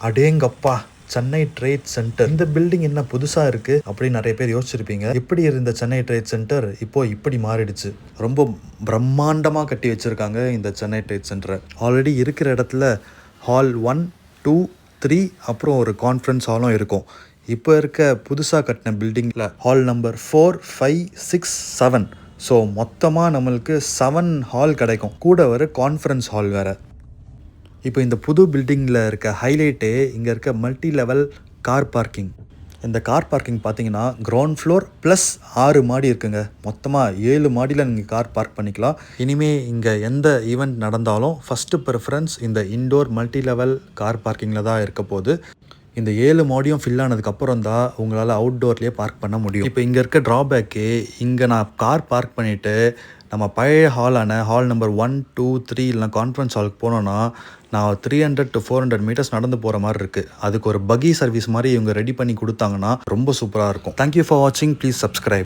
அடேங்கப்பா, Chennai trade centre. இந்த building என்ன புதுசா இருக்கு அப்படின்னு நிறைய பேர் யோசிச்சிருப்பீங்க. எப்படி இருந்த சென்னை ட்ரேட் சென்டர் இப்போ இப்படி மாறிடுச்சு. ரொம்ப பிரம்மாண்டமாக கட்டி வச்சிருக்காங்க இந்த சென்னை ட்ரேட் சென்டரை. ஆல்ரெடி இருக்கிற இடத்துல ஹால் 1, 2, 3 அப்புறம் ஒரு கான்ஃபரன்ஸ் ஹாலும் இருக்கும். இப்போ இருக்க புதுசாக கட்டின பில்டிங்கில் ஹால் நம்பர் 4, 5, 6, 7. ஸோ மொத்தமாக நம்மளுக்கு 7 ஹால் கிடைக்கும். கூட ஒரு கான்ஃபரன்ஸ் ஹால் வேறு. இப்போ இந்த புது பில்டிங்கில் இருக்க ஹைலைட்டே இங்கே இருக்க மல்டி லெவல் கார் பார்க்கிங். இந்த கார் பார்க்கிங் பார்த்தீங்கன்னா கிரவுண்ட் ஃப்ளோர் ப்ளஸ் 6 மாடி இருக்குங்க. மொத்தமாக 7 மாடியில் நீங்கள் கார் பார்க் பண்ணிக்கலாம். இனிமேல் இங்கே எந்த ஈவெண்ட் நடந்தாலும் ஃபஸ்ட்டு ப்ரிஃபரன்ஸ் இந்த இன்டோர் மல்டி லெவல் கார் பார்க்கிங்கில் தான் இருக்க போகுது. இந்த 7 மாடியும் ஃபில் ஆனதுக்கப்புறம் தான் உங்களால் அவுட்டோர்லேயே பார்க் பண்ண முடியும். இப்போ இங்கே இருக்க ட்ராபேக்கு, இங்கே நான் கார் பார்க் பண்ணிவிட்டு நம்ம பழைய ஹாலான ஹால் நம்பர் 1, 2, 3 இல்லைனா கான்ஃபரன்ஸ் ஹாலுக்கு போனோன்னா நான் 300 to 400 மீட்டர்ஸ் நடந்து போகிற மாதிரி இருக்குது. அதுக்கு ஒரு பகி சர்வீஸ் மாதிரி இவங்க ரெடி பண்ணி கொடுத்தாங்கன்னா ரொம்ப சூப்பராக இருக்கும். தேங்க்யூ ஃபார் வாட்சிங். Please subscribe.